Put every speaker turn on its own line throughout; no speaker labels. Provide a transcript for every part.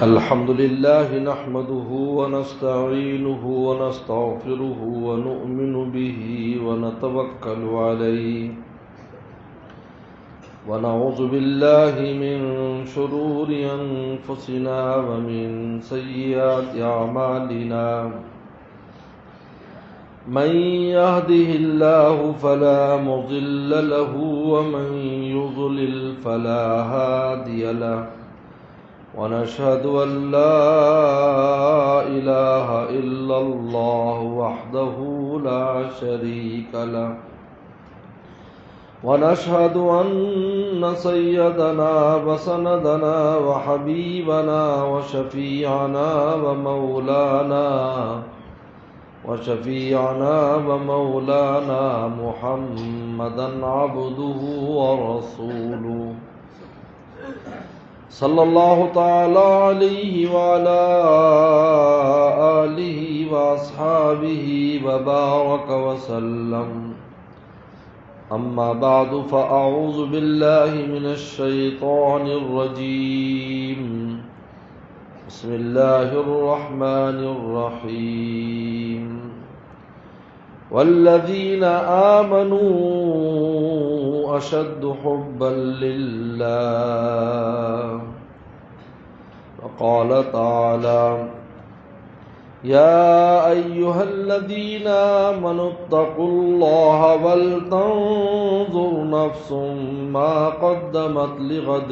الحمد لله نحمده ونستعينه ونستغفره ونؤمن به ونتوكل عليه ونعوذ بالله من شرور أنفسنا ومن سيئات أعمالنا من يهده الله فلا مضل له ومن يضلل فلا هادي له ونشهد أن لا إله إلا الله وحده لا شريك له ونشهد أن سيدنا وسندنا وحبيبنا وشفيعنا ومولانا محمدا عبده ورسوله صلى الله تعالى عليه وعلى آله وأصحابه وبارك وسلم أما بعد فأعوذ بالله من الشيطان الرجيم بسم الله الرحمن الرحيم والذين آمنوا أشد حبا لله وقال تعالى يا أيها الذين آمنوا اتقوا الله ولتنظر نفس ما قدمت لغد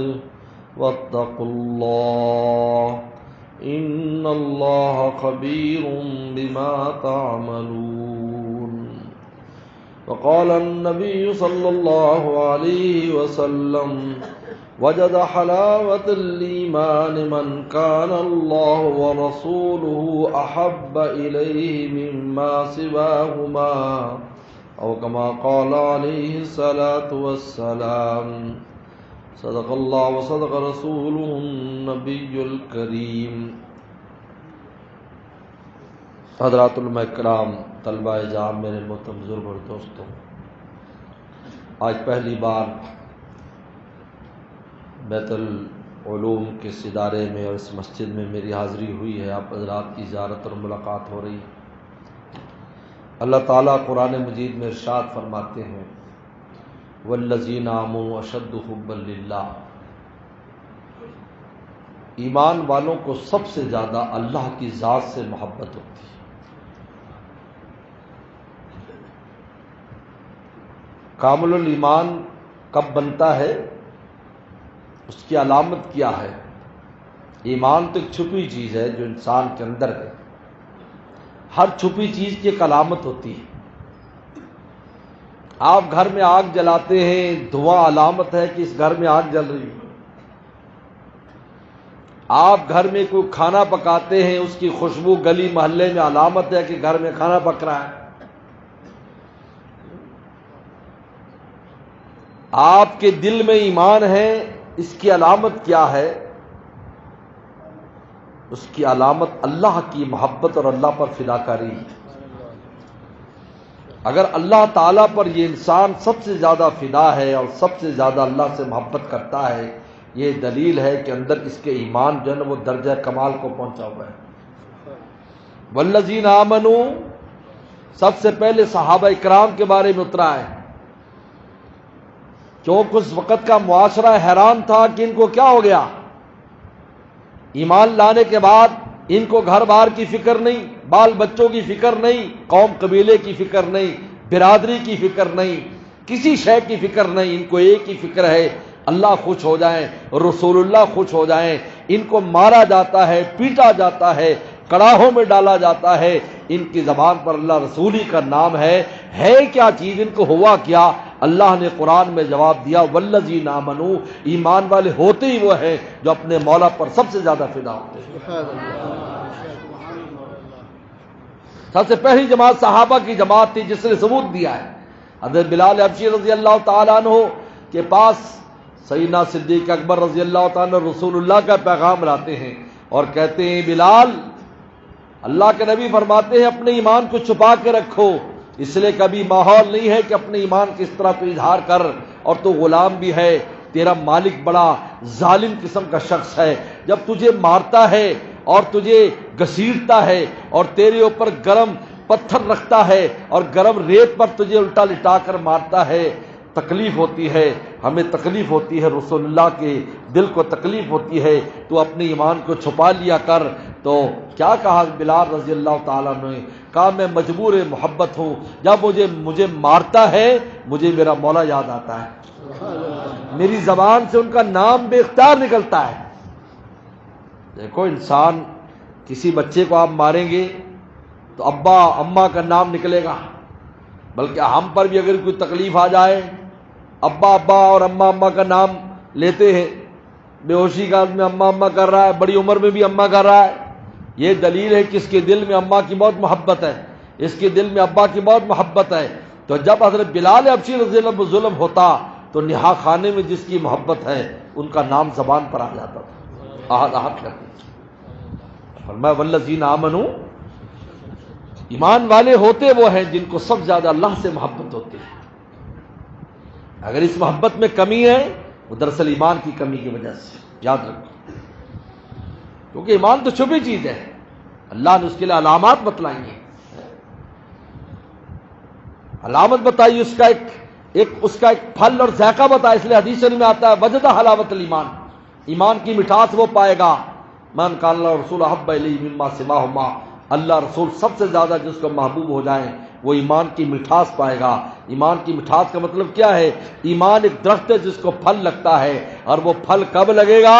واتقوا الله إن الله خبير بما تعملون وقال النبي صلى الله عليه وسلم وجد حلاوة الإيمان من كان الله ورسوله أحب إليه مما سواهما أو كما قال عليه الصلاة والسلام صدق الله وصدق رسوله النبي الكريم. حضرات علماء کرام، طلبہ جام، میرے محترم بزرگ اور دوستوں، آج پہلی بار بیت العلوم کے اس ادارے میں اور اس مسجد میں میری حاضری ہوئی ہے. آپ حضرات کی زیارت اور ملاقات ہو رہی ہے. اللہ تعالیٰ قرآن مجید میں ارشاد فرماتے ہیں والذین آمنوا اشد حبا للہ، ایمان والوں کو سب سے زیادہ اللہ کی ذات سے محبت ہوتی ہے. کامل الایمان کب بنتا ہے، اس کی علامت کیا ہے؟ ایمان تو ایک چھپی چیز ہے جو انسان کے اندر ہے. ہر چھپی چیز کی ایک علامت ہوتی ہے. آپ گھر میں آگ جلاتے ہیں، دھواں علامت ہے کہ اس گھر میں آگ جل رہی ہے. آپ گھر میں کوئی کھانا پکاتے ہیں، اس کی خوشبو گلی محلے میں علامت ہے کہ گھر میں کھانا پک رہا ہے. آپ کے دل میں ایمان ہے، اس کی علامت کیا ہے؟ اس کی علامت اللہ کی محبت اور اللہ پر فداکاری. اگر اللہ تعالیٰ پر یہ انسان سب سے زیادہ فدا ہے اور سب سے زیادہ اللہ سے محبت کرتا ہے، یہ دلیل ہے کہ اندر اس کے ایمان جو ہے نا وہ درجہ کمال کو پہنچا ہوا ہے. والذین آمنوا، سب سے پہلے صحابہ اکرام کے بارے میں اترا ہے. کیونکہ اس وقت کا معاشرہ حیران تھا کہ ان کو کیا ہو گیا. ایمان لانے کے بعد ان کو گھر بار کی فکر نہیں، بال بچوں کی فکر نہیں، قوم قبیلے کی فکر نہیں، برادری کی فکر نہیں، کسی شے کی فکر نہیں. ان کو ایک ہی فکر ہے، اللہ خوش ہو جائیں، رسول اللہ خوش ہو جائیں. ان کو مارا جاتا ہے، پیٹا جاتا ہے، کڑاہوں میں ڈالا جاتا ہے، ان کی زبان پر اللہ رسولی کا نام ہے کیا چیز، ان کو ہوا کیا؟ اللہ نے قرآن میں جواب دیا والذین آمنوا، ایمان والے ہوتے ہی وہ ہیں جو اپنے مولا پر سب سے زیادہ فدا ہوتے ہیں. سب سے پہلی جماعت صحابہ کی جماعت تھی جس نے ثبوت دیا ہے. حضرت بلال حبشی رضی اللہ تعالیٰ عنہ کے پاس سیدنا صدیق اکبر رضی اللہ تعالیٰ عنہ رسول اللہ کا پیغام لاتے ہیں اور کہتے ہیں بلال، اللہ کے نبی فرماتے ہیں اپنے ایمان کو چھپا کے رکھو، اس لیے کبھی ماحول نہیں ہے کہ اپنے ایمان کی اس طرح تو اظہار کر، اور تو غلام بھی ہے، تیرا مالک بڑا ظالم قسم کا شخص ہے، جب تجھے مارتا ہے اور تجھے گھسیٹتا ہے اور تیرے اوپر گرم پتھر رکھتا ہے اور گرم ریت پر تجھے الٹا لٹا کر مارتا ہے، تکلیف ہوتی ہے، ہمیں تکلیف ہوتی ہے، رسول اللہ کے دل کو تکلیف ہوتی ہے، تو اپنے ایمان کو چھپا لیا کر۔ تو کیا کہا بلال رضی اللہ تعالیٰ نے؟ کہا میں مجبور محبت ہوں، جب مجھے مارتا ہے مجھے میرا مولا یاد آتا ہے، میری زبان سے ان کا نام بے اختیار نکلتا ہے۔ دیکھو انسان، کسی بچے کو آپ ماریں گے تو ابا اماں کا نام نکلے گا، بلکہ ہم پر بھی اگر کوئی تکلیف آ جائے، ابا ابا اور اماں اماں کا نام لیتے ہیں، بے ہوشی کا میں اماں اماں کر رہا ہے، بڑی عمر میں بھی اماں کر رہا ہے، یہ دلیل ہے کہ اس کے دل میں اماں کی بہت محبت ہے، اس کے دل میں ابا کی بہت محبت ہے۔ تو جب حضرت بلال حبشی رضی اللہ عنہ ظلم ہوتا تو نہا خانے میں جس کی محبت ہے ان کا نام زبان پر آ جاتا تھا، آہد آہد کرتے تھے۔ فرمایا والذین آمنوا، ایمان والے ہوتے وہ ہیں جن کو سب سے زیادہ اللہ سے محبت ہوتی ہے۔ اگر اس محبت میں کمی ہے وہ دراصل ایمان کی کمی کی وجہ سے، یاد رکھو، کیونکہ ایمان تو چھپی چیز ہے، اللہ نے اس کے لیے علامات بتلائی ہیں، علامت بتائی، اس کا ایک پھل اور ذائقہ بتایا، اس لیے حدیث میں آتا ہے وجد حلاوت الایمان، ایمان کی مٹھاس وہ پائے گا من کان اللہ رسول احب الیہ مما سواہما، اللہ رسول سب سے زیادہ جس کو محبوب ہو جائیں وہ ایمان کی مٹھاس پائے گا۔ ایمان کی مٹھاس کا مطلب کیا ہے؟ ایمان ایک درخت ہے جس کو پھل لگتا ہے، اور وہ پھل کب لگے گا؟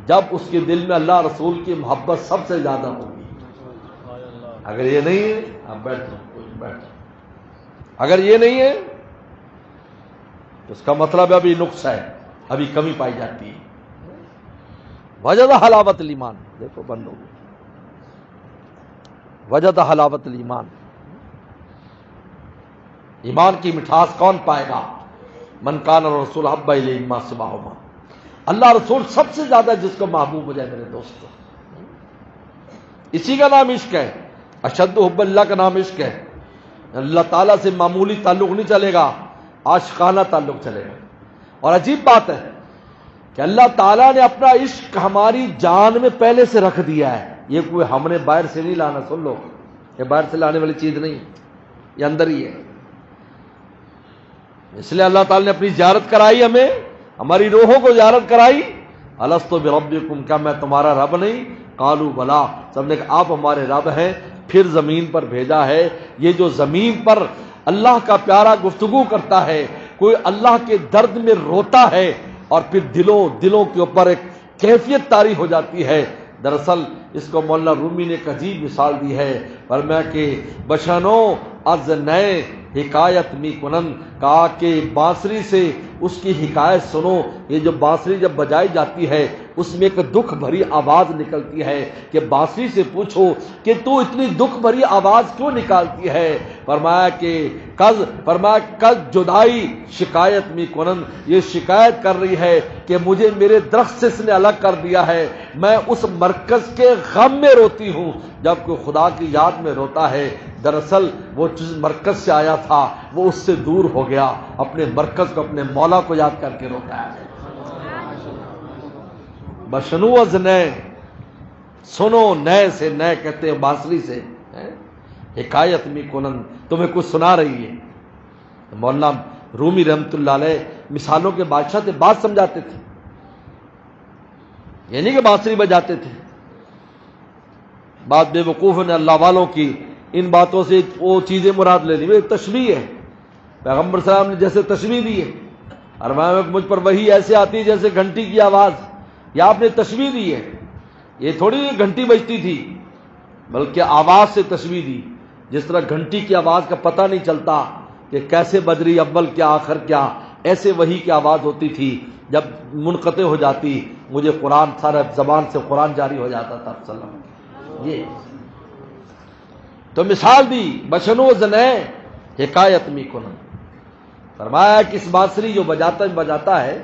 جب اس کے دل میں اللہ رسول کی محبت سب سے زیادہ ہوگی۔ اگر یہ نہیں ہے، آپ بیٹھ، اگر یہ نہیں ہے تو اس کا مطلب ابھی نقص ہے، ابھی کمی پائی جاتی ہے۔ وجد حلاوت الایمان، دیکھو بند ہو گئی، وجد حلاوت الایمان، ایمان کی مٹھاس کون پائے گا؟ من کان الرسول احب الیہ مما سواہما، اللہ رسول سب سے زیادہ جس کو محبوب ہو جائے میرے دوستو، اسی کا نام عشق ہے۔ اشد حب اللہ کا نام عشق ہے۔ اللہ تعالیٰ سے معمولی تعلق نہیں چلے گا، عاشقانہ تعلق چلے گا۔ اور عجیب بات ہے کہ اللہ تعالیٰ نے اپنا عشق ہماری جان میں پہلے سے رکھ دیا ہے، یہ کوئی ہم نے باہر سے نہیں لانا، سن لو، یہ باہر سے لانے والی چیز نہیں، یہ اندر ہی ہے۔ اس لیے اللہ تعالیٰ نے اپنی زیارت کرائی، ہمیں ہماری روحوں کو زیارت کرائی۔ الست بربکم، کیا میں تمہارا رب نہیں؟ قالوا بلا، سب نے کہا آپ ہمارے رب ہیں۔ پھر زمین پر بھیجا ہے۔ یہ جو زمین پر اللہ کا پیارا گفتگو کرتا ہے، کوئی اللہ کے درد میں روتا ہے اور پھر دلوں کے اوپر ایک کیفیت طاری ہو جاتی ہے۔ دراصل اس کو مولانا رومی نے ایک عجیب مثال دی ہے، فرمایا کہ بشنو از نئے حکایت می کنن، کہا کہ بانسری سے اس کی حکایت سنو۔ یہ جو بانسری جب بجائی جاتی ہے اس میں ایک دکھ بھری آواز نکلتی ہے کہ بانسری سے پوچھو کہ تو اتنی دکھ بھری آواز کیوں نکالتی ہے؟ فرمایا کہ کل جدائی شکایت می کنن، یہ شکایت کر رہی ہے کہ مجھے میرے درخت سے اس نے الگ کر دیا ہے، میں اس مرکز کے غم میں روتی ہوں۔ جب کوئی خدا کی یاد میں روتا ہے، دراصل وہ جس مرکز سے آیا تھا وہ اس سے دور ہو گیا، اپنے مرکز کو، اپنے مولا کو یاد کر کے روتا ہے۔ بشنو از نئے، سنو، نئے سے، نئے کہتے ہیں بانسری سے، حکایت می کنن، تمہیں کچھ سنا رہی ہے۔ مولانا رومی رحمت اللہ علیہ مثالوں کے بادشاہ تھے، بات سمجھاتے تھے، یہ نہیں کہ بانسری بجاتے تھے۔ بات بے وقوف نے اللہ والوں کی ان باتوں سے وہ چیزیں مراد لے لی، وہ ایک تشبیہ ہے۔ پیغمبر صلی اللہ علیہ وسلم نے جیسے تشبیہ دی ہے، فرمایا مجھ پر وحی ایسے آتی ہے جیسے گھنٹی کی آواز، یا آپ نے تشبیہ دی ہے، یہ تھوڑی گھنٹی بجتی تھی بلکہ آواز سے تشبیہ دی، جس طرح گھنٹی کی آواز کا پتہ نہیں چلتا کہ کیسے بج رہی، اول کیا آخر کیا، ایسے وحی کی آواز ہوتی تھی، جب منقطع ہو جاتی مجھے قرآن سارا زبان سے قرآن جاری ہو جاتا تھا صلی اللہ علیہ وسلم۔ یہ تو مثال دی بشنو زنے حکایت می کنن، فرمایا کہ اس بانسری جو بجاتا ہے،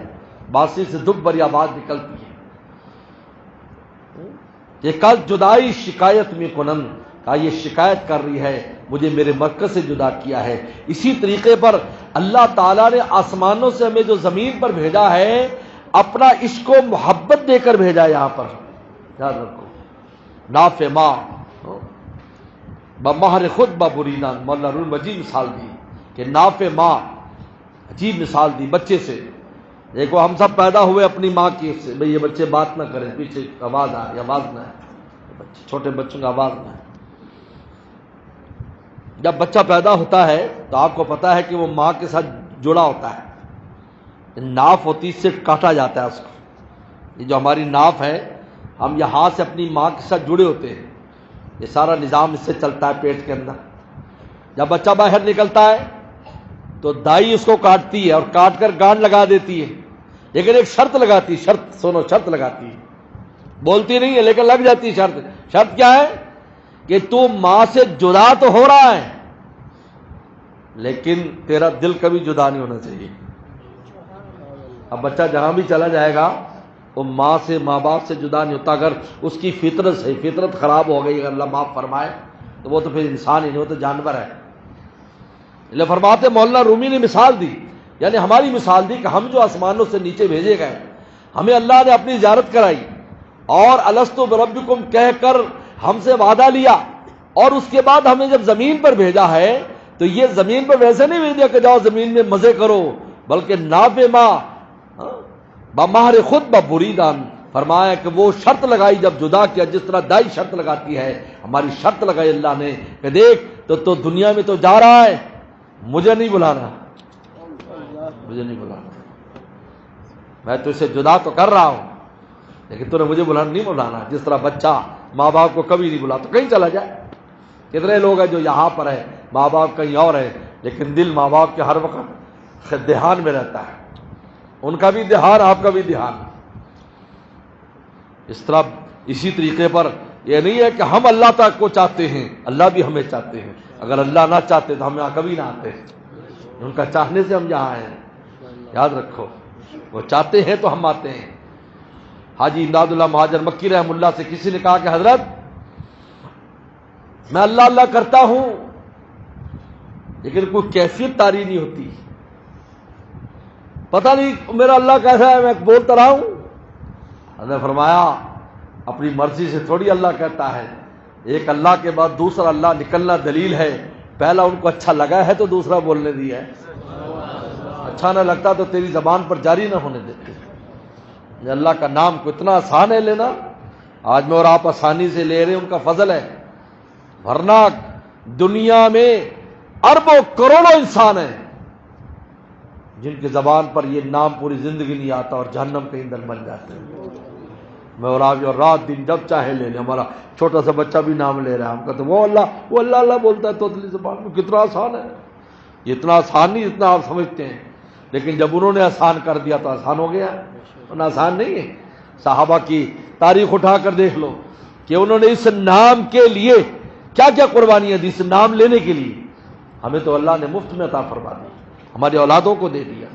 بانسری سے دکھ بھری آواز نکلتی ہے، یہ کل جدائی شکایت میں کنن، کہا یہ شکایت کر رہی ہے مجھے میرے مرکز سے جدا کیا ہے۔ اسی طریقے پر اللہ تعالیٰ نے آسمانوں سے ہمیں جو زمین پر بھیجا ہے، اپنا عشق و محبت دے کر بھیجا یہاں پر. یاد رکھو نافع ماں بمہر خود ببریدان. مولانا روح المجید مثال دی کہ نافع ماں عجیب مثال دی بچے سے. دیکھو ہم سب پیدا ہوئے اپنی ماں کی سے. بھئی یہ بچے بات نہ کریں, پیچھے آواز آ رہی, آواز نہ ہے, چھوٹے بچوں کا آواز نہ ہے. جب بچہ پیدا ہوتا ہے تو آپ کو پتا ہے کہ وہ ماں کے ساتھ جڑا ہوتا ہے. ناف ہوتی اس سے کاٹا جاتا ہے اس کو. یہ جو ہماری ناف ہے, ہم یہاں سے اپنی ماں کے ساتھ جڑے ہوتے ہیں. یہ سارا نظام اس سے چلتا ہے پیٹ کے اندر. جب بچہ باہر نکلتا ہے تو دائی اس کو کاٹتی ہے اور کاٹ کر گانڈ لگا دیتی ہے. لیکن ایک شرط لگاتی ہے, شرط سنو, شرط لگاتی ہے, بولتی نہیں ہے لیکن لگ جاتی ہے شرط. شرط کیا ہے کہ تو ماں سے جدا تو ہو رہا ہے لیکن تیرا دل کبھی جدا نہیں ہونا چاہیے. اب بچہ جہاں بھی چلا جائے گا وہ ماں سے, ماں باپ سے جدا نہیں ہوتا. اگر اس کی فطرت سے فطرت خراب ہو گئی, اگر اللہ معاف فرمائے, تو وہ تو پھر انسان ہی نہیں, وہ تو جانور ہے. اللہ فرماتے مولانا رومی نے مثال دی, یعنی ہماری مثال دی کہ ہم جو آسمانوں سے نیچے بھیجے گئے, ہمیں اللہ نے اپنی زیارت کرائی اور الستو بربکم کہہ کر ہم سے وعدہ لیا, اور اس کے بعد ہمیں جب زمین پر بھیجا ہے تو یہ زمین پر ویسے نہیں بھیجا کہ جاؤ زمین میں مزے کرو, بلکہ نافع ماں بمہر خود ببریدان. فرمایا کہ وہ شرط لگائی جب جدا کیا, جس طرح دائی شرط لگاتی ہے, ہماری شرط لگائی اللہ نے کہ دیکھ تو دنیا میں تو جا رہا ہے, مجھے نہیں بلانا, مجھے نہیں بلانا, میں تو اسے جدا تو کر رہا ہوں لیکن تو نے مجھے نہیں بلانا. جس طرح بچہ ماں باپ کو کبھی نہیں بلاتا, کہیں چلا جائے. کتنے لوگ ہیں جو یہاں پر ہے, ماں باپ کہیں اور ہے, لیکن دل ماں باپ کے ہر وقت دھیان میں رہتا ہے. ان کا بھی دھیان, آپ کا بھی دھیان. اس طرح اسی طریقے پر یہ نہیں ہے کہ ہم اللہ تک کو چاہتے ہیں, اللہ بھی ہمیں چاہتے ہیں. اگر اللہ نہ چاہتے تو ہم یہاں کبھی نہ آتے. ان کا چاہنے سے ہم یہاں آئے ہیں. یاد رکھو, وہ چاہتے ہیں تو ہم آتے ہیں. حاجی امداد اللہ مہاجر مکی رحم اللہ سے کسی نے کہا کہ حضرت میں اللہ اللہ کرتا ہوں لیکن کوئی کیفیت طاری نہیں ہوتی, پتہ نہیں میرا اللہ کیسا ہے, میں بولتا رہا ہوں. حضرت نے فرمایا اپنی مرضی سے تھوڑی اللہ کہتا ہے, ایک اللہ کے بعد دوسرا اللہ نکلنا دلیل ہے. پہلا ان کو اچھا لگا ہے تو دوسرا بولنے دیا ہے, اچھا نہ لگتا تو تیری زبان پر جاری نہ ہونے دیتے. اللہ کا نام کو اتنا آسان ہے لینا, آج میں اور آپ آسانی سے لے رہے ہیں, ان کا فضل ہے. ورنہ دنیا میں اربوں کروڑوں انسان ہیں جن کی زبان پر یہ نام پوری زندگی نہیں آتا اور جہنم کے ایندھن بن جاتے ہیں. میں اور آپ جو رات دن جب چاہے لے لیں, ہمارا چھوٹا سا بچہ بھی نام لے رہا ہے, ہم کہتے ہیں وہ اللہ اللہ بولتا ہے توتلی زبان میں, کتنا آسان ہے. یہ اتنا آسان نہیں جتنا آپ سمجھتے ہیں, لیکن جب انہوں نے آسان کر دیا تو آسان ہو گیا. ورنہ آسان نہیں ہے. صحابہ کی تاریخ اٹھا کر دیکھ لو کہ انہوں نے اس نام کے لیے کیا کیا قربانیاں دی. اس نام لینے کے لیے ہمیں تو اللہ نے مفت میں عطا فرما دی, ہماری اولادوں کو دے دیا.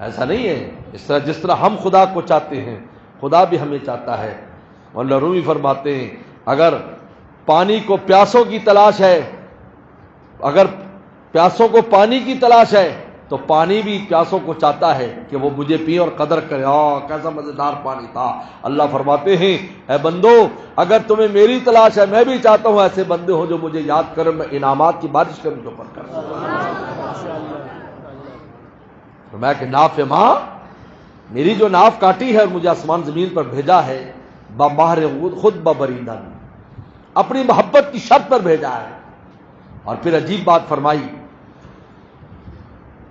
ایسا نہیں ہے. اس طرح جس طرح ہم خدا کو چاہتے ہیں خدا بھی ہمیں چاہتا ہے. مولانا رومی فرماتے ہیں اگر پانی کو پیاسوں کی تلاش ہے, اگر پیاسوں کو پانی کی تلاش ہے تو پانی بھی پیاسوں کو چاہتا ہے کہ وہ مجھے پی اور قدر کرے. کیسا مزیدار پانی تھا. اللہ فرماتے ہیں اے بندو اگر تمہیں میری تلاش ہے, میں بھی چاہتا ہوں ایسے بندے ہو جو مجھے یاد کریں, میں انعامات کی بارش کروں جو پر کروں. میں کہ نافع ماں, میری جو ناف کاٹی ہے اور مجھے آسمان زمین پر بھیجا ہے, بمہر خود ببریدان, اپنی محبت کی شرط پر بھیجا ہے. اور پھر عجیب بات فرمائی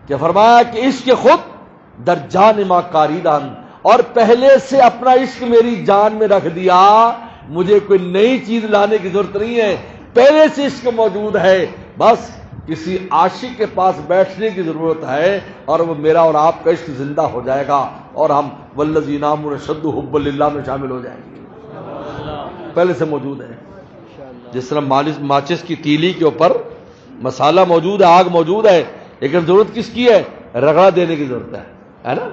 کہ فرمایا کہ عشق خود در جان ما کاریدان, اور پہلے سے اپنا عشق میری جان میں رکھ دیا, مجھے کوئی نئی چیز لانے کی ضرورت نہیں ہے, پہلے سے عشق موجود ہے. بس کسی عاشق کے پاس بیٹھنے کی ضرورت ہے اور وہ میرا اور آپ کا عشق زندہ ہو جائے گا اور ہم والذین آمنوا اشد حبا للہ میں شامل ہو جائیں گے. پہلے سے موجود ہے. جس طرح ماچس کی تیلی کے اوپر مسالہ موجود ہے, آگ موجود ہے, لیکن ضرورت کس کی ہے؟ رگڑا دینے کی ضرورت ہے نا,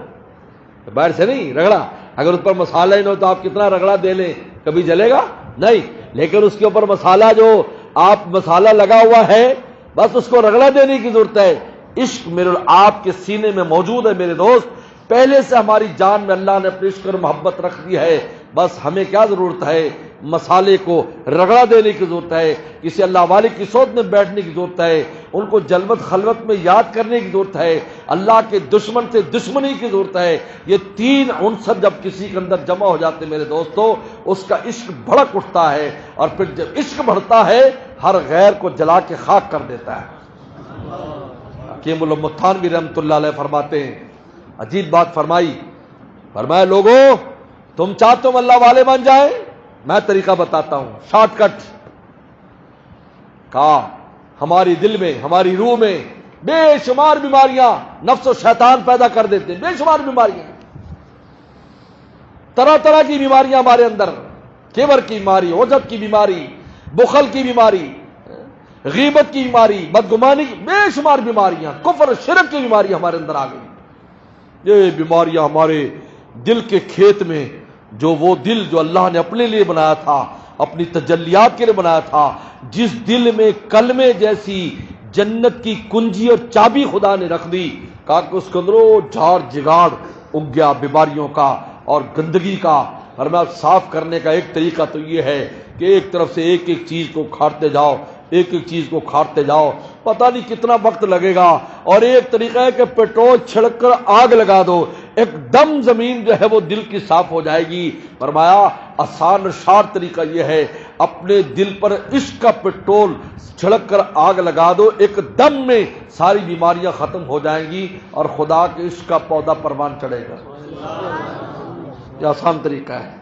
باہر سے نہیں رگڑا. اگر اس پر مسالہ ہی نہ ہو تو آپ کتنا رگڑا دے لیں, کبھی جلے گا نہیں. لیکن اس کے اوپر مسالہ جو آپ مسالہ لگا ہوا ہے بس اس کو رگڑا دینے کی ضرورت ہے. عشق میرے آپ کے سینے میں موجود ہے میرے دوست, پہلے سے ہماری جان میں اللہ نے اپنی عشق اور محبت رکھ دی ہے، بس ہمیں کیا ضرورت ہے؟ مسالے کو رگڑا دینے کی ضرورت ہے، کسی اللہ والے کی صحبت میں بیٹھنے کی ضرورت ہے، ان کو جلوت خلوت میں یاد کرنے کی ضرورت ہے، اللہ کے دشمن سے دشمنی کی ضرورت ہے۔ یہ تین عنصر جب کسی کے اندر جمع ہو جاتے ہیں میرے دوستو، اس کا عشق بھڑک اٹھتا ہے، اور پھر جب عشق بڑھتا ہے ہر غیر کو جلا کے خاک کر دیتا ہے۔ حکیم المتھانوی رحمۃ اللہ علیہ فرماتے ہیں، عجیب بات فرمائی، فرمایا لوگوں تم چاہتے ہو اللہ والے بن جائیں؟ میں طریقہ بتاتا ہوں، شارٹ کٹ۔ کہا ہماری دل میں، ہماری روح میں بے شمار بیماریاں نفس و شیطان پیدا کر دیتے ہیں، بے شمار بیماریاں، طرح طرح کی بیماریاں ہمارے اندر، کبر کی بیماری، عجب کی بیماری، بخل کی بیماری، غیبت کی بیماری، بدگمانی کی بے شمار بیماریاں، کفر شرک کی بیماریاں ہمارے اندر آ گئی۔ یہ بیماریاں ہمارے دل کے کھیت میں، جو وہ دل جو اللہ نے اپنے لیے بنایا تھا، اپنی تجلیات کے لیے بنایا تھا، جس دل میں کلمے جیسی جنت کی کنجی اور چابی خدا نے رکھ دی، کہا کہ اس کے اندر وہ جھاڑ جگاڑ اگ گیا بیماریوں کا اور گندگی کا۔ اور میں صاف کرنے کا ایک طریقہ تو یہ ہے کہ ایک طرف سے ایک ایک چیز کو کھاٹتے جاؤ، ایک ایک چیز کو کھاٹتے جاؤ، پتہ نہیں کتنا وقت لگے گا۔ اور ایک طریقہ ہے کہ پیٹرول چھڑک کر آگ لگا دو، ایک دم زمین جو ہے وہ دل کی صاف ہو جائے گی۔ فرمایا آسان شارٹ طریقہ یہ ہے، اپنے دل پر عشق کا پیٹرول چھڑک کر آگ لگا دو، ایک دم میں ساری بیماریاں ختم ہو جائیں گی اور خدا کے عشق کا پودا پروان چڑھے گا۔ یہ آسان طریقہ ہے،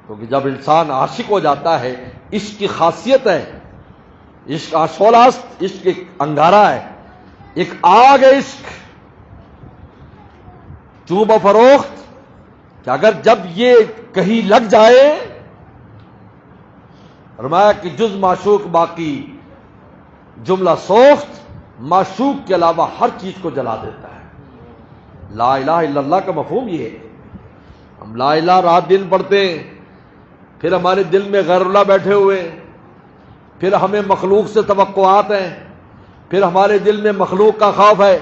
کیونکہ جب انسان عاشق ہو جاتا ہے، عشق کی خاصیت ہے، عشق آشولاست، عشق ایک انگارہ ہے، ایک آگ ہے عشق، چوب و فروخت، کہ اگر جب یہ کہیں لگ جائے، فرمایا کہ جز معشوق باقی جملہ سوخت، معشوق کے علاوہ ہر چیز کو جلا دیتا ہے۔ لا الہ الا اللہ کا مفہوم یہ ہے، ہم لا الہ رات دن پڑھتے ہیں، پھر ہمارے دل میں غیر اللہ بیٹھے ہوئے، پھر ہمیں مخلوق سے توقعات ہیں، پھر ہمارے دل میں مخلوق کا خوف ہے،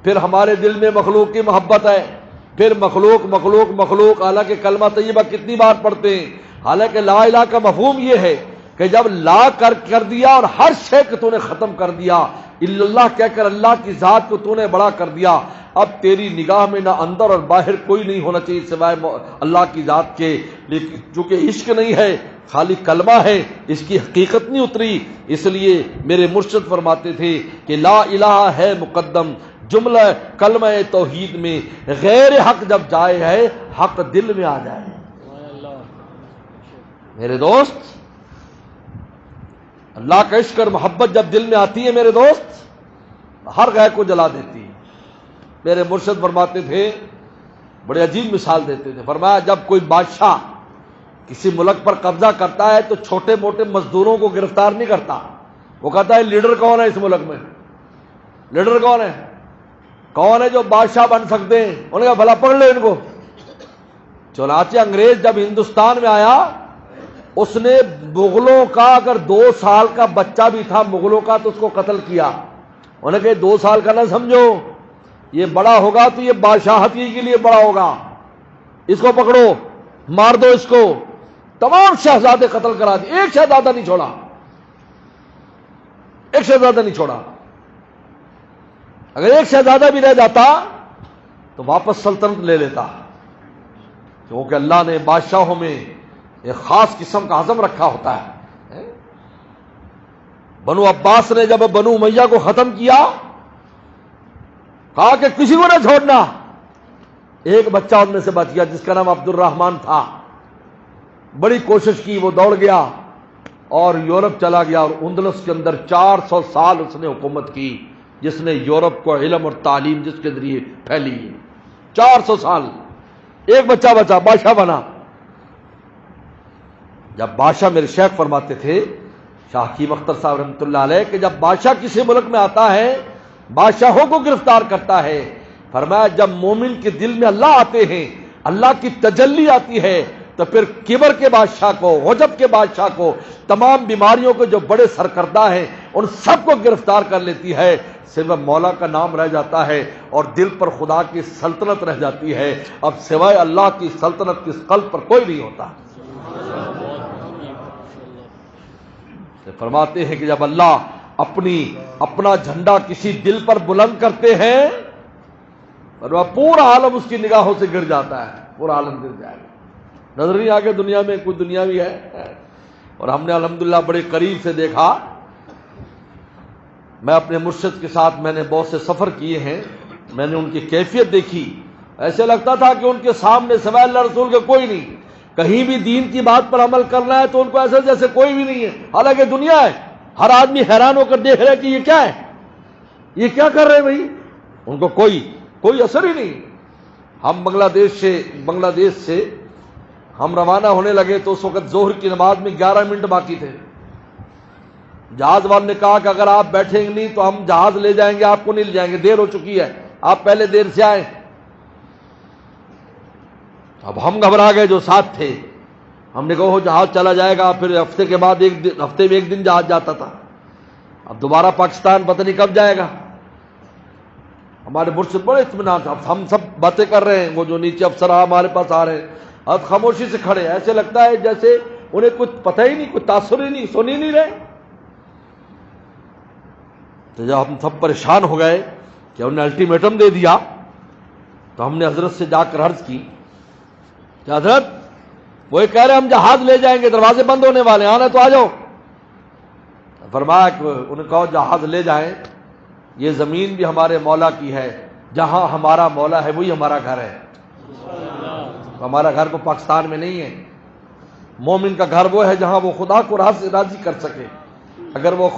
پھر ہمارے دل میں مخلوق کی محبت ہے، پھر مخلوق مخلوق مخلوق، حالانکہ کلمہ طیبہ کتنی بار پڑھتے ہیں، حالانکہ لا الہ کا مفہوم یہ ہے کہ جب لا کر دیا اور ہر شے کو تو نے ختم کر دیا، الا اللہ کہہ کر اللہ کی ذات کو تو نے بڑا کر دیا، اب تیری نگاہ میں نہ اندر اور باہر کوئی نہیں ہونا چاہیے سوائے اللہ کی ذات کے، لیکن چونکہ عشق نہیں ہے، خالی کلمہ ہے، اس کی حقیقت نہیں اتری، اس لیے میرے مرشد فرماتے تھے کہ لا الہ ہے مقدم جملہ کلمہ توحید میں، غیر حق جب جائے ہے حق دل میں آ جائے۔ میرے دوست، اللہ کا عشق اور محبت جب دل میں آتی ہے میرے دوست، ہر غیر کو جلا دیتی ہے۔ میرے مرشد فرماتے تھے، بڑے عجیب مثال دیتے تھے، فرمایا جب کوئی بادشاہ کسی ملک پر قبضہ کرتا ہے تو چھوٹے موٹے مزدوروں کو گرفتار نہیں کرتا، وہ کہتا ہے لیڈر کون ہے اس ملک میں، لیڈر کون ہے، کون ہے جو بادشاہ بن سکتے ہیں، انہوں نے کہا بھلا پڑھ لے ان کو۔ چنانچہ انگریز جب ہندوستان میں آیا، اس نے مغلوں کا اگر 2 سال کا بچہ بھی تھا مغلوں کا تو اس کو قتل کیا۔ انہوں نے کہا 2 سال کا نہ سمجھو، یہ بڑا ہوگا تو یہ بادشاہت ہی کے لیے بڑا ہوگا، اس کو پکڑو، مار دو اس کو۔ تمام شہزادے قتل کرا دیے، ایک شہزادہ نہیں چھوڑا، ایک شہزادہ نہیں چھوڑا۔ اگر ایک شہزادہ بھی رہ جاتا تو واپس سلطنت لے لیتا، کیونکہ اللہ نے بادشاہوں میں ایک خاص قسم کا عزم رکھا ہوتا ہے۔ بنو عباس نے جب بنو امیہ کو ختم کیا، کہا کہ کسی کو نہ چھوڑنا، ایک بچہ ان میں سے بچ گیا جس کا نام عبد الرحمن تھا، بڑی کوشش کی، وہ دوڑ گیا اور یورپ چلا گیا، اور اندلس کے اندر 400 سال اس نے حکومت کی، جس نے یورپ کو علم اور تعلیم جس کے ذریعے پھیلی ہے، 400 سال۔ ایک بچہ بچا، بادشاہ بنا۔ جب بادشاہ، میرے شیخ فرماتے تھے شاہ حکیم اختر صاحب رحمۃ اللہ علیہ، کہ جب بادشاہ کسی ملک میں آتا ہے بادشاہوں کو گرفتار کرتا ہے، فرمایا جب مومن کے دل میں اللہ آتے ہیں، اللہ کی تجلی آتی ہے تو پھر کبر کے بادشاہ کو، عجب کے بادشاہ کو، تمام بیماریوں کے جو بڑے سرکردہ ہیں ان سب کو گرفتار کر لیتی ہے، صرف مولا کا نام رہ جاتا ہے اور دل پر خدا کی سلطنت رہ جاتی ہے۔ اب سوائے اللہ کی سلطنت کس قلب پر کوئی نہیں ہوتا۔ فرماتے ہیں کہ جب اللہ اپنا جھنڈا کسی دل پر بلند کرتے ہیں اور پورا عالم اس کی نگاہوں سے گر جاتا ہے، پورا عالم گر جائے گا۔ نظر نہیں آگے دنیا میں کوئی دنیاوی ہے، اور ہم نے الحمدللہ بڑے قریب سے دیکھا۔ میں اپنے مرشد کے ساتھ میں نے بہت سے سفر کیے ہیں، میں نے ان کی کیفیت دیکھی، ایسے لگتا تھا کہ ان کے سامنے سوائے اللہ رسول کے کوئی نہیں، کہیں بھی دین کی بات پر عمل کرنا ہے تو ان کو ایسا جیسے کوئی بھی نہیں ہے، حالانکہ دنیا ہے، ہر آدمی حیران ہو کر دیکھ رہا ہے کہ یہ کیا ہے، یہ کیا کر رہے ہیں بھائی، ان کو کوئی اثر ہی نہیں۔ ہم بنگلہ دیش سے ہم روانہ ہونے لگے تو اس وقت ظہر کی نماز میں 11 منٹ باقی تھے۔ جہاز والے نے کہا کہ اگر آپ بیٹھیں گے نہیں تو ہم جہاز لے جائیں گے، آپ کو نہیں لے جائیں گے، دیر ہو چکی ہے، آپ پہلے دیر سے آئے۔ اب ہم گھبرا گئے جو ساتھ تھے، ہم نے کہا وہ جہاز چلا جائے گا، پھر ہفتے کے بعد ہفتے میں ایک دن جہاز جاتا تھا، اب دوبارہ پاکستان پتہ نہیں کب جائے گا۔ ہمارے مرشد بڑے اطمینان تھا، ہم سب باتیں کر رہے ہیں، وہ جو نیچے افسر ہمارے پاس آ رہے ہیں، اب خاموشی سے کھڑے، ایسے لگتا ہے جیسے انہیں کچھ پتہ ہی نہیں، کچھ تاثر ہی نہیں، سن ہی نہیں رہے۔ تو جب ہم سب پریشان ہو گئے کہ انہوں نے الٹیمیٹم دے دیا، تو ہم نے حضرت سے جا کر عرض کی کہ حضرت وہ کہہ رہے ہم جہاز لے جائیں گے، دروازے بند ہونے والے، آنا تو آ جاؤ۔ فرمایا کہ انہیں کہو جہاز لے جائیں، یہ زمین بھی ہمارے مولا کی ہے، جہاں ہمارا مولا ہے وہی ہمارا گھر ہے، ہمارا گھر کو پاکستان میں نہیں ہے۔ مومن کا گھر وہ ہے جہاں وہ خدا کو راضی کر سکے، اگر وہ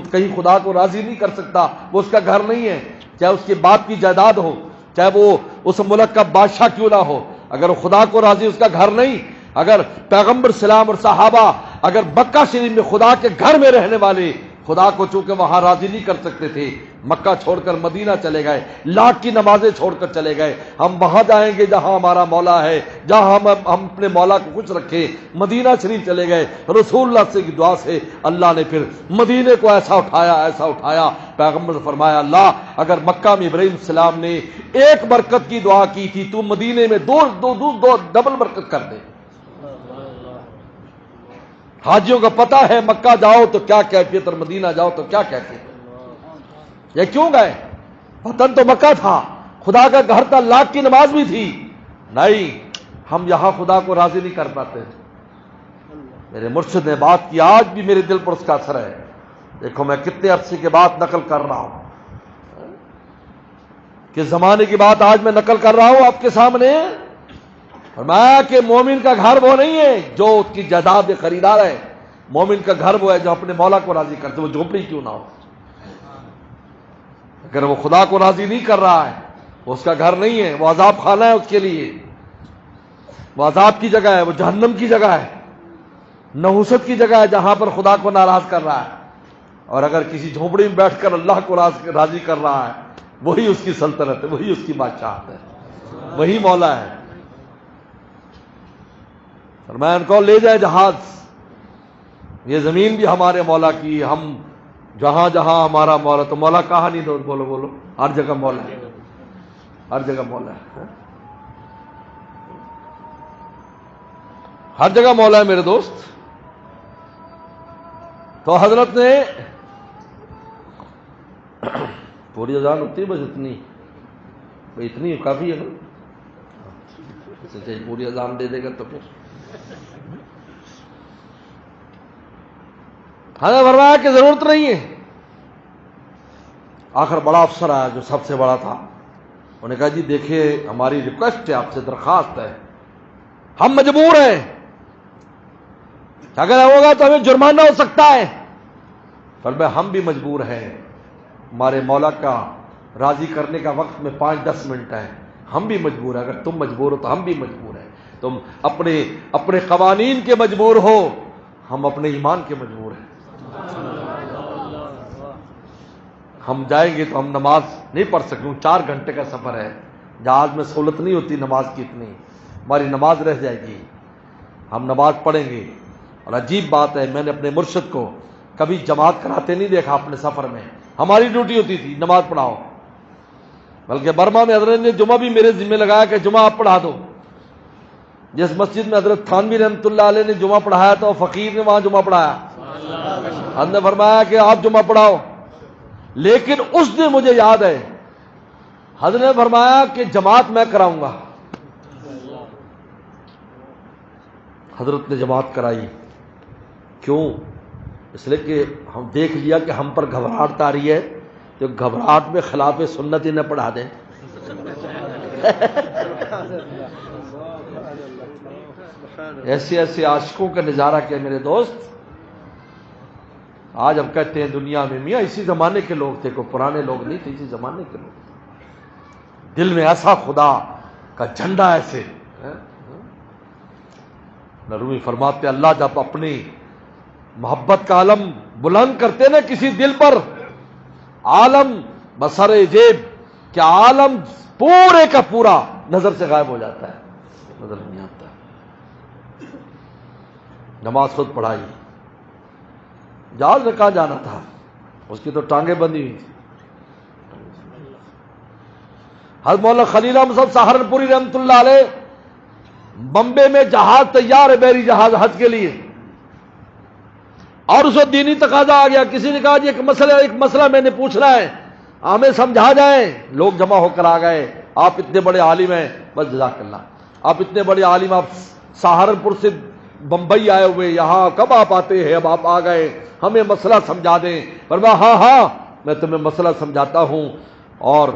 کہیں خدا کو راضی نہیں کر سکتا وہ اس کا گھر نہیں ہے، چاہے اس کے باپ کی جائیداد ہو، چاہے وہ اس ملک کا بادشاہ کیوں نہ ہو، اگر وہ خدا کو راضی اس کا گھر نہیں۔ اگر پیغمبر سلام اور صحابہ اگر مکہ شریف میں خدا کے گھر میں رہنے والے خدا کو چونکہ وہاں راضی نہیں کر سکتے تھے، مکہ چھوڑ کر مدینہ چلے گئے، لاکھ کی نمازیں چھوڑ کر چلے گئے، ہم وہاں جائیں گے جہاں ہمارا مولا ہے، جہاں ہم اپنے مولا کو خوش رکھیں، مدینہ شریف چلے گئے۔ رسول اللہ سے کی دعا سے اللہ نے پھر مدینے کو ایسا اٹھایا، پیغمبر نے فرمایا اللہ اگر مکہ میں ابراہیم السلام نے ایک برکت کی دعا کی تھی تو مدینے میں دو ڈبل برکت کر دے۔ حاجیوں کا پتہ ہے مکہ جاؤ تو کیا کیفیت اور مدینہ جاؤ تو کیا کیفیت۔ یہ کیوں گئے؟ وطن تو مکہ تھا، خدا کا گھر تھا، لاکھ کی نماز بھی تھی، نہیں ہم یہاں خدا کو راضی نہیں کر پاتے۔ میرے مرشد نے بات کی، آج بھی میرے دل پر اس کا اثر ہے۔ دیکھو میں کتنے عرصے کے بعد نقل کر رہا ہوں، کس زمانے کی بات آج میں نقل کر رہا ہوں آپ کے سامنے۔ فرمایا کہ مومن کا گھر وہ نہیں ہے جو اس کی جائیداد خریدار ہے، مومن کا گھر وہ ہے جو اپنے مولا کو راضی کرتے، وہ جھوپڑی کیوں نہ ہو۔ اگر وہ خدا کو راضی نہیں کر رہا ہے وہ اس کا گھر نہیں ہے، وہ عذاب خانہ ہے اس کے لیے، وہ عذاب کی جگہ ہے، وہ جہنم کی جگہ ہے، نحوست کی جگہ ہے جہاں پر خدا کو ناراض کر رہا ہے۔ اور اگر کسی جھوپڑی میں بیٹھ کر اللہ کو راضی کر رہا ہے وہی اس کی سلطنت ہے، وہی اس کی بادشاہت ہے، وہی مولا ہے۔ فرمایا ان کو لے جائے جہاز، یہ زمین بھی ہمارے مولا کی، ہم جہاں جہاں ہمارا مولا، تو مولا کہاں نہیں دو، بولو ہر جگہ مولا ہے، ہر جگہ مولا ہے، ہر جگہ مولا ہے میرے دوست۔ تو حضرت نے پوری اذان ہوتی ہے بس اتنی کافی ہے، پوری اذان دے دے گا تو پھر ہمیں فرمایا کہ ضرورت نہیں ہے۔ آخر بڑا افسر آیا جو سب سے بڑا تھا، انہوں نے کہا جی دیکھیے ہماری ریکویسٹ ہے، آپ سے درخواست ہے، ہم مجبور ہیں، اگر ہوگا تو ہمیں جرمانہ ہو سکتا ہے۔ فرمایا ہم بھی مجبور ہیں، ہمارے مولا کا راضی کرنے کا وقت میں 5-10 منٹ ہے، ہم بھی مجبور ہیں، اگر تم مجبور ہو تو ہم بھی مجبور ہیں، تم اپنے قوانین کے مجبور ہو، ہم اپنے ایمان کے مجبور ہیں۔ ہم جائیں گے تو ہم نماز نہیں پڑھ سکیں، 4 گھنٹے کا سفر ہے، جہاز میں سہولت نہیں ہوتی نماز کی اتنی، ہماری نماز رہ جائے گی۔ ہم نماز پڑھیں گے. اور عجیب بات ہے، میں نے اپنے مرشد کو کبھی جماعت کراتے نہیں دیکھا اپنے سفر میں. ہماری ڈیوٹی ہوتی تھی نماز پڑھاؤ، بلکہ برما میں حضرت نے جمعہ بھی میرے ذمہ لگایا کہ جمعہ آپ پڑھا دو. جس مسجد میں حضرت تھانوی رحمۃ اللہ علیہ نے جمعہ پڑھایا تھا، فقیر نے وہاں جمعہ پڑھایا. ہم نے فرمایا کہ آپ جمعہ پڑھاؤ، لیکن اس دن مجھے یاد ہے حضرت نے فرمایا کہ جماعت میں کراؤں گا. حضرت نے جماعت کرائی. کیوں؟ اس لیے کہ ہم دیکھ لیا کہ ہم پر گھبراہٹ آ رہی ہے، تو گھبراہٹ میں خلاف سنت ہی نہ پڑھا دیں. ایسے ایسے عاشقوں کا نظارہ کیا میرے دوست. آج ہم کہتے ہیں دنیا میں میاں اسی زمانے کے لوگ تھے، کوئی پرانے لوگ نہیں تھے، اسی زمانے کے لوگ تھے. دل میں ایسا خدا کا جھنڈا ایسے. رومی فرماتے اللہ جب اپنی محبت کا علم بلند کرتے نا کسی دل پر، عالم بسر جیب، کیا عالم پورے کا پورا نظر سے غائب ہو جاتا ہے، نظر نہیں آتا. نماز خود پڑھائی. جہاز میں کہاں جانا تھا، اس کی تو ٹانگیں بندھی ہوئی تھی. حضرت مولانا خلیل احمد صاحب سہارنپوری رحمۃ اللہ علیہ، بمبے میں جہاز تیار ہے، بحری جہاز حج کے لیے، اور اس وقت دینی تقاضا آ گیا. کسی نے کہا جی ایک مسئلہ میں نے پوچھنا ہے، ہمیں سمجھا جائیں. لوگ جمع ہو کر آ گئے. آپ اتنے بڑے عالم ہیں، بس جزاک اللہ، آپ اتنے بڑے عالم، آپ سہارنپور سے بمبئی آئے ہوئے، یہاں کب آپ آتے ہیں؟ اب آپ آ گئے، ہمیں مسئلہ سمجھا دیں. فرمایا ہاں میں تمہیں مسئلہ سمجھاتا ہوں. اور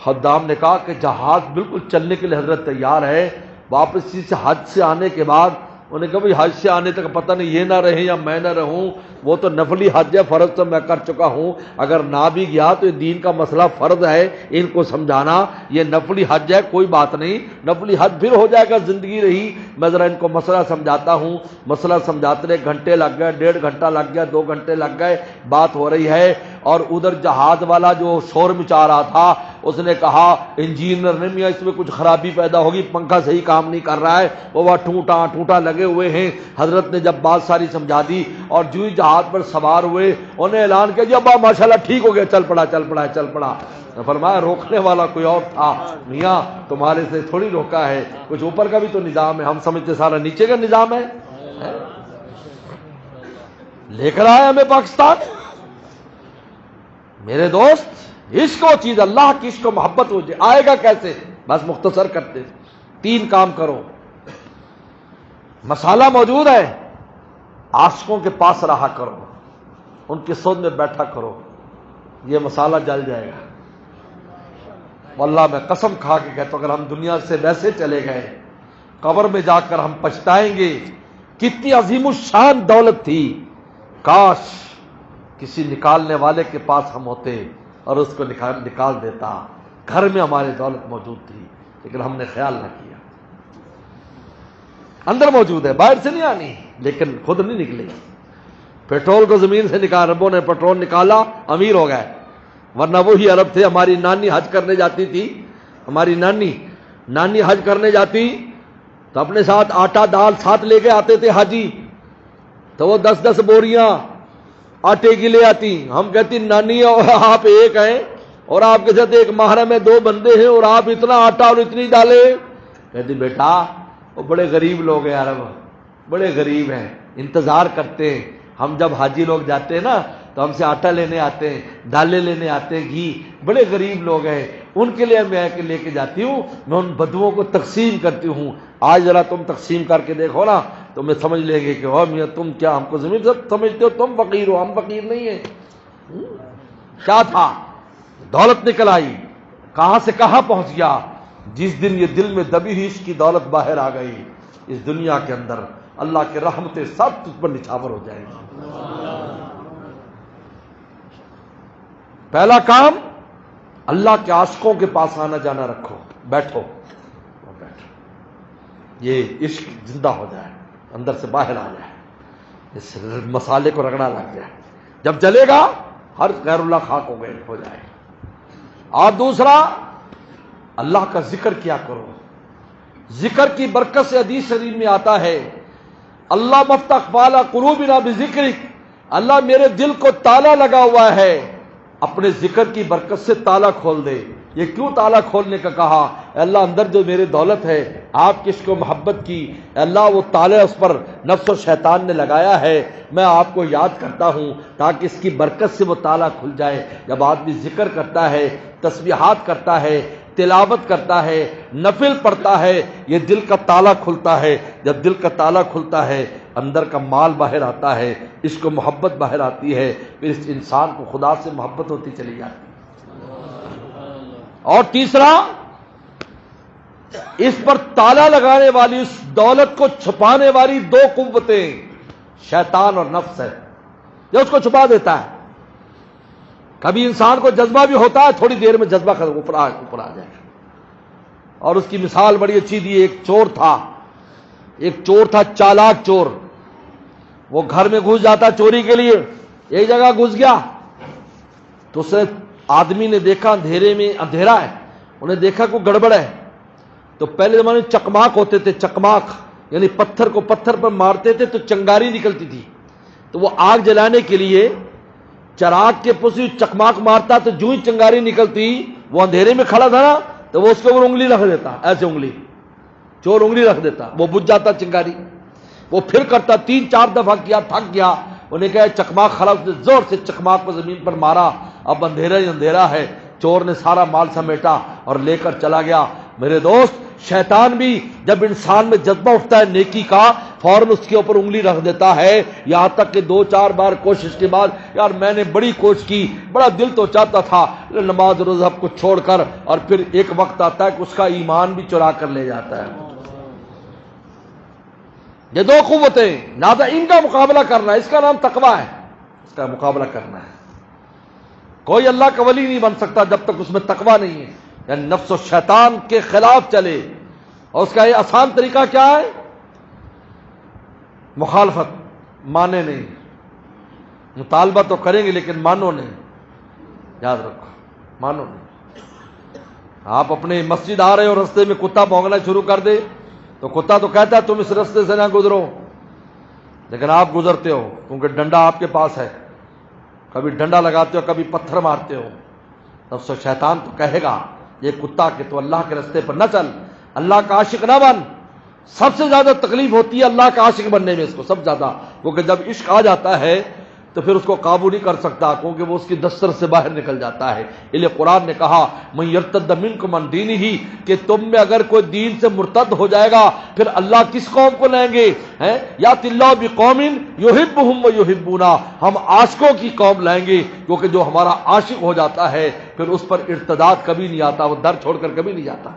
خدام نے کہا کہ جہاز بالکل چلنے کے لیے حضرت تیار ہے. واپس سے حج سے آنے کے بعد انہوں نے کہا بھائی حج سے آنے تک پتہ نہیں یہ نہ رہے یا میں نہ رہوں، وہ تو نفلی حج ہے، فرض تو میں کر چکا ہوں، اگر نہ بھی گیا تو یہ دین کا مسئلہ فرض ہے ان کو سمجھانا. یہ نفلی حج ہے، کوئی بات نہیں، نفلی حج پھر ہو جائے گا، زندگی رہی. میں ذرا ان کو مسئلہ سمجھاتا ہوں. مسئلہ سمجھاتے گھنٹے لگ گئے، 1.5 گھنٹہ لگ گیا، 2 گھنٹے لگ گئے. بات ہو رہی ہے اور ادھر جہاز والا جو شور مچا رہا تھا اس نے کہا انجینئر نے میاں اس میں کچھ خرابی پیدا ہوگی، پنکھا صحیح کام نہیں کر رہا ہے، وہ ٹوٹا لگے ہوئے ہیں. حضرت نے جب بات ساری سمجھا دی اور جو ہی جہاز پر سوار ہوئے انہیں اعلان کیا جی ابا ماشاءاللہ ٹھیک ہو گیا، چل پڑا. فرمایا روکنے والا کوئی اور تھا، میاں تمہارے سے تھوڑی روکا ہے، کچھ اوپر کا بھی تو نظام ہے. ہم سمجھتے سارا نیچے کا نظام ہے. لے کر آئے ہمیں پاکستان. میرے دوست عشق و چیز، اللہ کی عشق و محبت ہو جائے، آئے گا کیسے؟ بس مختصر کرتے 3 کام کرو. مسالہ موجود ہے، عاشقوں کے پاس رہا کرو، ان کی سود میں بیٹھا کرو، یہ مسالہ جل جائے گا. واللہ میں قسم کھا کے کہتا ہوں اگر ہم دنیا سے ویسے چلے گئے قبر میں جا کر ہم پچھتائیں گے. کتنی عظیم الشان دولت تھی، کاش کسی نکالنے والے کے پاس ہم ہوتے اور اس کو نکال دیتا. گھر میں ہماری دولت موجود تھی لیکن ہم نے خیال نہ کیا. اندر موجود ہے، باہر سے نہیں آنی، لیکن خود نہیں نکلے. پیٹرول کو زمین سے نکال، ربوں نے پیٹرول نکالا، امیر ہو گئے. ورنہ وہی عرب تھے. ہماری نانی حج کرنے جاتی تھی، ہماری نانی حج کرنے جاتی تو اپنے ساتھ آٹا دال ساتھ لے کے آتے تھے حاجی، تو وہ 10 بوریاں آٹے کی لے آتی. ہم کہتی نانی آپ ایک ہیں اور آپ کے ساتھ ایک محرم ہے، 2 بندے ہیں اور آپ اتنا آٹا اور اتنی دالیں. کہتی بیٹا وہ بڑے غریب لوگ ہیں، عرب بڑے غریب ہیں، انتظار کرتے ہیں. ہم جب حاجی لوگ جاتے ہیں نا تو ہم سے آٹا لینے آتے ہیں، دالیں لینے آتے ہیں، گھی. بڑے غریب لوگ ہیں، ان کے لیے میں لے کے جاتی ہوں، میں ان بدوؤں کو تقسیم کرتی ہوں. آج ذرا تم تقسیم کر کے دیکھو نا تو میں سمجھ لیں گے کہ او میاں تم کیا ہم کو زمین سے سمجھتے ہو، تم فقیر ہو، ہم فقیر نہیں ہیں. کیا تھا؟ دولت نکل آئی. کہاں سے کہاں پہنچ گیا. جس دن یہ دل میں دبی ہوئی عشق کی دولت باہر آ گئی، اس دنیا کے اندر اللہ کے رحمتیں سب تجھ پر نچھاور ہو جائیں گی. پہلا کام اللہ کے عاشقوں کے پاس آنا جانا رکھو. بیٹھو، یہ عشق زندہ ہو جائے، اندر سے باہر آ جائے، اس مسالے کو رگڑا لگ جائے. جب جلے گا ہر غیر اللہ خاک ہو جائے. اور دوسرا اللہ کا ذکر کیا کرو. ذکر کی برکت سے حدیث شریف میں آتا ہے اللہ مفتح بالا قلوبنا بذکرک، اللہ میرے دل کو تالا لگا ہوا ہے، اپنے ذکر کی برکت سے تالا کھول دے۔ یہ کیوں تالا کھولنے کا کہا؟ اے اللہ اندر جو میرے دولت ہے آپ کی عشق و محبت کی، اے اللہ وہ تالے اس پر نفس و شیطان نے لگایا ہے، میں آپ کو یاد کرتا ہوں تاکہ اس کی برکت سے وہ تالا کھل جائے۔ جب آدمی ذکر کرتا ہے، تسبیحات کرتا ہے، تلاوت کرتا ہے، نفل پڑھتا ہے، یہ دل کا تالا کھلتا ہے۔ جب دل کا تالا کھلتا ہے اندر کا مال باہر آتا ہے، عشق و محبت باہر آتی ہے، پھر اس انسان کو خدا سے محبت ہوتی چلی جاتی ہے۔ اور تیسرا، اس پر تالا لگانے والی، اس دولت کو چھپانے والی دو قوتیں شیطان اور نفس ہے جو اس کو چھپا دیتا ہے۔ کبھی انسان کو جذبہ بھی ہوتا ہے، تھوڑی دیر میں جذبہ اوپر آ جائے۔ اور اس کی مثال بڑی اچھی دی، ایک چور تھا چالاک چور، وہ گھر میں گھس جاتا چوری کے لیے، ایک جگہ گھس گیا تو اسے آدمی نے دیکھا اندھیرا ہے، انہیں دیکھا کوئی گڑبڑ ہے، تو پہلے زمانے میں چکماک ہوتے تھے، چکماک یعنی پتھر کو پتھر پر مارتے تھے تو چنگاری نکلتی تھی، تو وہ آگ جلانے کے لیے چراغ کے پسی چکماک مارتا تو جو ہی چنگاری نکلتی، وہ اندھیرے میں کھڑا تھا نا تو وہ اس کے اوپر انگلی رکھ دیتا، ایسے چور انگلی رکھ دیتا، وہ بجھ جاتا چنگاری۔ وہ پھر کرتا، 3-4 دفعہ کیا، تھک گیا، انہیں کہا چکماک کھڑا، اس نے زور سے چکماک کو زمین پر مارا، اب اندھیرا ہی اندھیرا ہے، چور نے سارا مال سمیٹا اور لے کر چلا گیا۔ میرے دوست، شیطان بھی جب انسان میں جذبہ اٹھتا ہے نیکی کا، فوراً اس کے اوپر انگلی رکھ دیتا ہے، یہاں تک کہ 2-4 بار کوشش کے بعد، یار میں نے بڑی کوشش کی، بڑا دل تو چاہتا تھا نماز روزہ کو چھوڑ کر، اور پھر ایک وقت آتا ہے کہ اس کا ایمان بھی چرا کر لے جاتا ہے۔ یہ دو قوتیں، لہٰذا ان کا مقابلہ کرنا ہے، اس کا نام تقویٰ ہے، اس کا مقابلہ کرنا ہے۔ کوئی اللہ کا ولی نہیں بن سکتا جب تک اس میں تقویٰ نہیں ہے، یعنی نفس و شیطان کے خلاف چلے۔ اور اس کا یہ آسان طریقہ کیا ہے؟ مخالفت، مانے نہیں، مطالبہ تو کریں گے لیکن مانو نہیں، یاد رکھو، مانو نہیں۔ آپ اپنے مسجد آ رہے ہو، رستے میں کتا بھونکنا شروع کر دے تو کتا تو کہتا ہے تم اس رستے سے نہ گزرو، لیکن آپ گزرتے ہو کیونکہ ڈنڈا آپ کے پاس ہے، کبھی ڈنڈا لگاتے ہو، کبھی پتھر مارتے ہو۔ نفس و شیطان تو کہے گا یہ کتا کہ تو اللہ کے رستے پر نہ چل، اللہ کا عاشق نہ بن۔ سب سے زیادہ تکلیف ہوتی ہے اللہ کا عاشق بننے میں، اس کو سب زیادہ، کیونکہ جب عشق آ جاتا ہے تو پھر اس کو قابو نہیں کر سکتا، کیونکہ وہ اس کی دستر سے باہر نکل جاتا ہے۔ اس لیے قرآن نے کہا من یرتد منکم عن دینہ، کہ تم میں اگر کوئی دین سے مرتد ہو جائے گا پھر اللہ کس قوم کو لیں گے؟ یاتی اللہ بقوم یحبہم ویحبونا، ہم عاشقوں کی قوم لائیں گے، کیونکہ جو ہمارا عاشق ہو جاتا ہے پھر اس پر ارتداد کبھی نہیں آتا، وہ در چھوڑ کر کبھی نہیں جاتا۔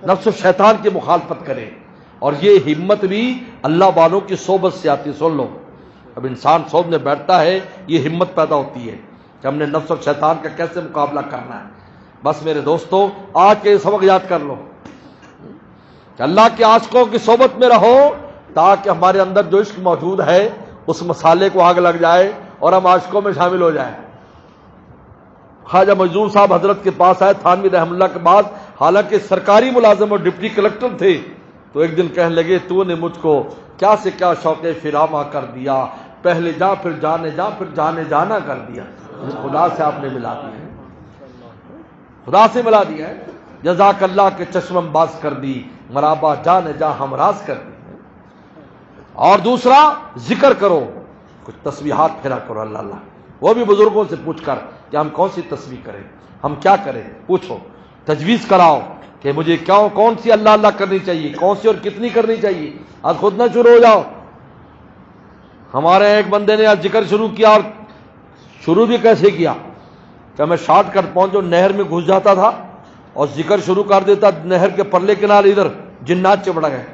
نفس و شیطان کی مخالفت کرے، اور یہ ہمت بھی اللہ والوں کی صحبت سے آتی۔ سن لو، اب انسان سوچنے بیٹھتا ہے یہ ہمت پیدا ہوتی ہے کہ ہم نے نفس اور شیطان کا کیسے مقابلہ کرنا ہے۔ بس میرے دوستو، آج کے سبق یاد کر لو کہ اللہ کے عاشقوں کی صحبت میں رہو تاکہ ہمارے اندر جو عشق موجود ہے اس مسالے کو آگ لگ جائے اور ہم عاشقوں میں شامل ہو جائیں۔ خواجہ مجذوب صاحب حضرت کے پاس آئے تھانوی رحم اللہ کے بعد، حالانکہ سرکاری ملازم اور ڈپٹی کلکٹر تھے، تو ایک دن کہنے لگے تو نے مجھ کو کیا سے کیا شوق فرامہ کر دیا، پہلے جا پھر جانے جا پھر جانے جانا کر دیا۔ خدا سے آپ نے ملا دیا ہے، خدا سے ملا دیا ہے۔ جزاک اللہ کے چشمم باز کر دی، مرابا جانے جا ہمراز کر دی۔ اور دوسرا، ذکر کرو، کچھ تسبیحات پھرا کرو اللہ اللہ، وہ بھی بزرگوں سے پوچھ کر کہ ہم کون سی تسبیح کریں، ہم کیا کریں، پوچھو، تجویز کراؤ کہ مجھے کون سی اللہ اللہ کرنی چاہیے، کون سی اور کتنی کرنی چاہیے۔ آج خود نہ شروع ہو جاؤ۔ ہمارے ایک بندے نے آج ذکر شروع کیا، اور شروع بھی کیسے کیا کہ میں شارٹ کٹ پہنچو، نہر میں گھس جاتا تھا اور ذکر شروع کر دیتا، نہر کے پرلے کنارے ادھر جنات چپڑ گئے۔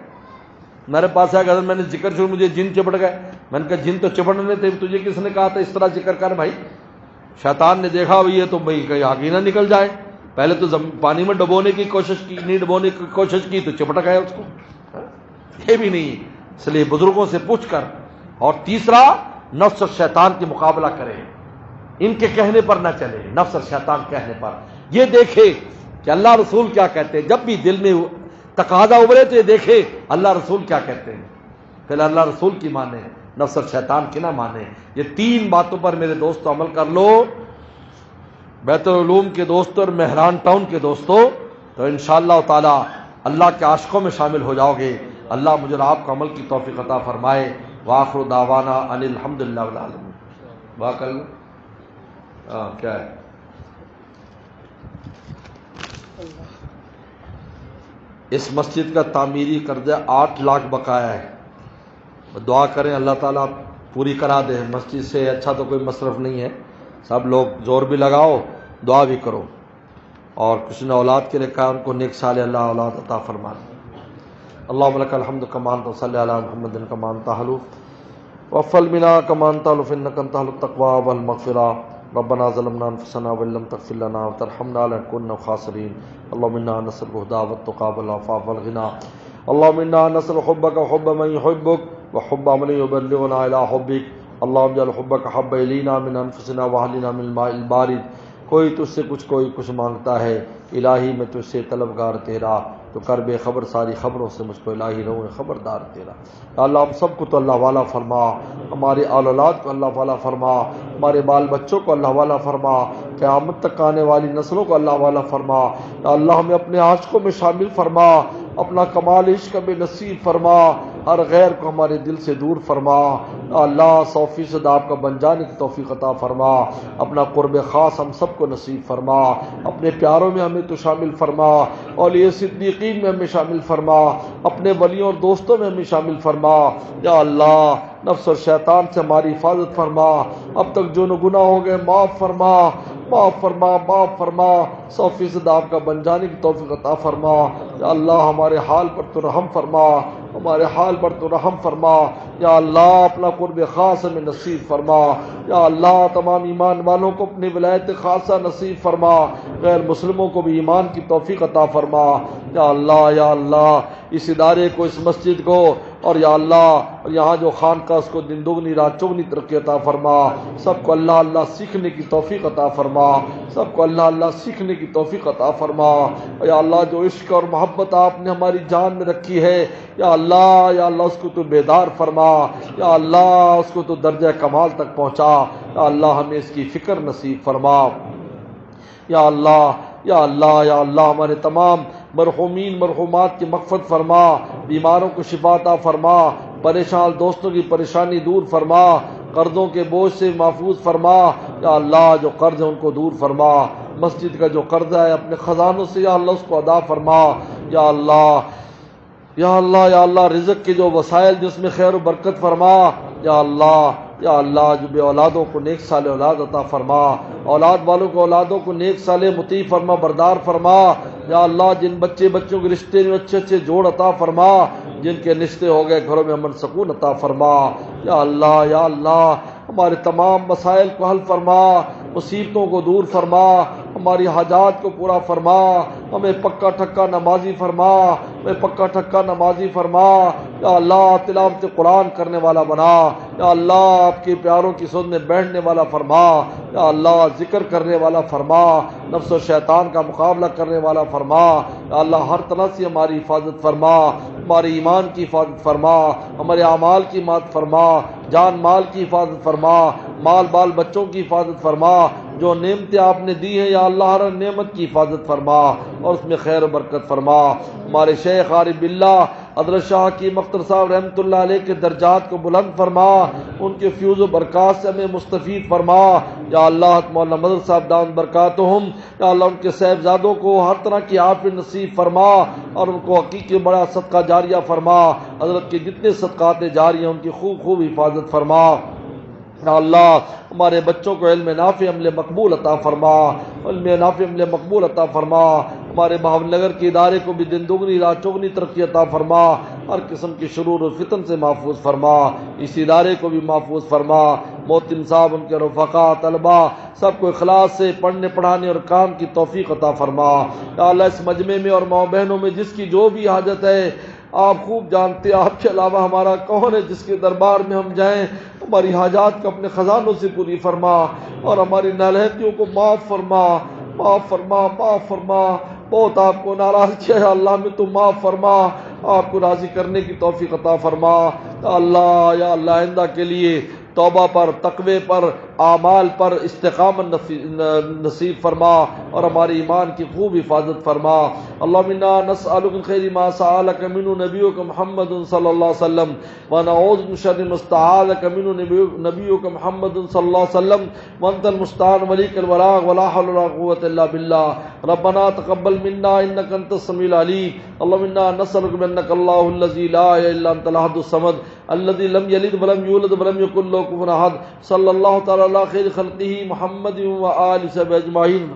میرے پاس آیا کہ میں نے ذکر شروع، مجھے جن چپڑ گئے۔ میں نے کہا جن تو چپڑنے تھے، تجھے کس نے کہا تھا اس طرح ذکر کر بھائی؟ شیطان نے دیکھا یہ تو بھائی کہیں آگے نہ نکل جائے، پہلے تو پانی میں ڈبونے کی کوشش کی، نہیں ڈبونے کی کوشش کی تو چپٹ گئے اس کو، یہ بھی نہیں۔ اس لیے بزرگوں سے پوچھ کر۔ اور تیسرا، نفس اور شیطان کے مقابلہ کرے، ان کے کہنے پر نہ چلے، نفس اور شیطان کہنے پر یہ دیکھے کہ اللہ رسول کیا کہتے ہیں، جب بھی دل میں تقاضا ابھرے تو یہ دیکھے اللہ رسول کیا کہتے ہیں۔ پہلے اللہ رسول کی مانے، نفس اور شیطان کی نہ مانے۔ یہ 3 باتوں پر میرے دوستو عمل کر لو، بیت العلوم کے دوستوں اور مہران ٹاؤن کے دوستوں، تو انشاءاللہ تعالی اللہ کے عاشقوں میں شامل ہو جاؤ گے۔ اللہ مجھے اور آپ کو عمل کی توفیق عطا فرمائے۔ وآخر دعوانا ان الحمدللہ رب العالمین۔ دعا کر لیں۔ کیا ہے؟ اس مسجد کا تعمیری قرضہ 8 لاکھ بقایا ہے، دعا کریں اللہ تعالیٰ پوری کرا دے۔ مسجد سے اچھا تو کوئی مصرف نہیں ہے، سب لوگ زور بھی لگاؤ، دعا بھی کرو۔ اور کچھ نے اولاد کے لیے کہا، ان کو نیک صالح اللہ اولاد عطا فرما دے۔ اللہم لک الحمد کما انت صلی علی محمد کما انت اہل وفل منا کما انت اہل انک انت اہل التقوی والمغفرہ۔ ربنا ظلمنا انفسنا وان لم تغفر لنا وترحمنا لنكن من الخاسرین۔ اللهم انا نسألك الهدى والتقى والعفاف والغنى۔ اللهم انا نسأل حبك وحب من يحبك وحب عمل يبلغنا الى حبك۔ اللهم اجعل حبك حب الينا من انفسنا واهلنا من الماء البارد۔ کوئی تجھ سے کوئی کچھ مانگتا ہے، الہی میں تجھ سے طلبگار تیرا، تو کر بے خبر ساری خبروں سے مجھ کو الہی رہوں خبردار تیرا۔ یا اللہ ہم سب کو تو اللہ والا فرما، ہمارے اولاد کو اللہ والا فرما، ہمارے بال بچوں کو اللہ والا فرما، قیامت تک آنے والی نسلوں کو اللہ والا فرما۔ یا اللہ ہمیں اپنے عاشقوں میں شامل فرما، اپنا کمال عشق میں نصیب فرما، ہر غیر کو ہمارے دل سے دور فرما۔ یا اللہ 100% آپ کا بن جانے کی توفیق عطا فرما، اپنا قرب خاص ہم سب کو نصیب فرما، اپنے پیاروں میں ہمیں تو شامل فرما، اولیاء صدیقین میں ہمیں شامل فرما، اپنے ولیوں اور دوستوں میں ہمیں شامل فرما۔ یا اللہ نفس اور شیطان سے ہماری حفاظت فرما، اب تک جو گناہ ہو گئے معاف فرما، معاف فرما، معاف فرما، 100% آپ کا بن جانے کی توفیق عطا فرما۔ یا اللہ ہمارے حال پر تو رحم فرما، ہمارے حال پر تو رحم فرما۔ یا اللہ اپنا قرب خاص ہمیں نصیب فرما۔ یا اللہ تمام ایمان والوں کو اپنی ولایت خاصہ نصیب فرما، غیر مسلموں کو بھی ایمان کی توفیق عطا فرما۔ یا اللہ، یا اللہ اس ادارے کو، اس مسجد کو، اور یا اللہ اور یہاں جو خانقاہ اس کو دن دگنی رات چگنی ترقی عطا فرما۔ سب کو اللہ اللہ سیکھنے کی توفیق عطا فرما، سب کو اللہ اللہ سیکھنے کی توفیق عطا فرما۔ یا اللہ جو عشق اور محبت آپ نے ہماری جان میں رکھی ہے، یا اللہ اس کو تو بیدار فرما، یا اللہ اس کو تو درجہ کمال تک پہنچا۔ یا اللہ ہمیں اس کی فکر نصیب فرما۔ یا اللہ، یا اللہ، یا اللہ ہمارے تمام مرحومین مرحومات کی مغفرت فرما، بیماروں کو شفا عطا فرما، پریشان دوستوں کی پریشانی دور فرما، قرضوں کے بوجھ سے محفوظ فرما۔ یا اللہ جو قرض ہے ان کو دور فرما، مسجد کا جو قرض ہے اپنے خزانوں سے یا اللہ اس کو ادا فرما۔ یا اللہ، یا اللہ، یا اللہ رزق کے جو وسائل جس میں خیر و برکت فرما۔ یا اللہ، یا اللہ جو بے اولادوں کو نیک صالح اولاد عطا فرما، اولاد والوں کو اولادوں کو نیک صالح مطیع فرما، بردار فرما۔ یا اللہ جن بچوں کے رشتے میں اچھے اچھے جوڑ عطا فرما، جن کے رشتے ہو گئے گھروں میں امن سکون عطا فرما۔ یا اللہ، یا اللہ ہمارے تمام مسائل کو حل فرما، مصیبتوں کو دور فرما، ہماری حاجات کو پورا فرما، ہمیں پکا ٹھکا نمازی فرما، ہمیں پکا ٹھکا نمازی فرما۔ یا اللہ تلاوت قرآن کرنے والا بنا، یا اللہ آپ کے پیاروں کی سن میں بیٹھنے والا فرما، یا اللہ ذکر کرنے والا فرما، نفس و شیطان کا مقابلہ کرنے والا فرما۔ یا اللہ ہر طرح سے ہماری حفاظت فرما، ہمارے ایمان کی حفاظت فرما، ہمارے اعمال کی حفاظت فرما، جان مال کی حفاظت فرما، مال بال بچوں کی حفاظت فرما۔ جو نعمتیں آپ نے دی ہیں یا اللہ ہر نعمت کی حفاظت فرما اور اس میں خیر و برکت فرما۔ ہمارے شیخ عارف باللہ حضرت شاہ کی مختر صاحب رحمۃ اللہ علیہ کے درجات کو بلند فرما، ان کے فیوز و برکات سے ہمیں مستفید فرما۔ یا اللہ مولانا مدر صاحب دامت برکاتہم، یا اللہ ان کے صاحبزادوں کو ہر طرح کی عافیت نصیب فرما اور ان کو حقیقی بڑا صدقہ جاریہ فرما۔ حضرت کے جتنے صدقات جاریہ ان کی خوب حفاظت فرما۔ یا اللہ ہمارے بچوں کو علم نافع عمل مقبول عطا فرما، علم نافع عمل مقبول عطا فرما۔ ہمارے بہاول نگر کے ادارے کو بھی دن دگنی رات چگنی ترقی عطا فرما، ہر قسم کی شرور و فتن سے محفوظ فرما، اس ادارے کو بھی محفوظ فرما۔ محتم صاحب ان کے رفقا طلبا سب کو اخلاص سے پڑھنے پڑھانے اور کام کی توفیق عطا فرما۔ یا اللہ اس مجمع میں اور ماں بہنوں میں جس کی جو بھی حاجت ہے آپ خوب جانتے ہیں، آپ کے علاوہ ہمارا کون ہے جس کے دربار میں ہم جائیں؟ ہماری حاجات کو اپنے خزانوں سے پوری فرما اور ہماری نالہتیوں کو معاف فرما، معاف فرما، معاف فرما۔ بہت آپ کو ناراض کیا ہے اللہ میں تو معاف فرما، آپ کو راضی کرنے کی توفیق عطا فرما۔ اللہ یا اللہ آئندہ کے لیے توبہ پر، تقوی پر، اعمال پر استقامت نصیب فرما اور ہمارے ایمان کی خوب حفاظت فرما۔ اللہم انا نسألک من خیر ما سألک منہ نبیک محمد صلی اللہ علیہ وسلم ونعوذ من شر ما استعاذک منہ نبیک محمد صلی اللہ علیہ وسلم وانت المستعان ولیک البلاغ ولا حول ولا قوة الا باللہ۔ ربنا تقبل منا انک انت السمیع العلیم۔ اللہم انا نسألک بانک اللہ الذی لا الہ الا انت الاحد الصمد الذي لم يلد ولم يولد ولم يكن له كفوا احد۔ صلی اللہ تعالی علی خیر خلقہ محمد و آلہ وصحبہ اجمعین۔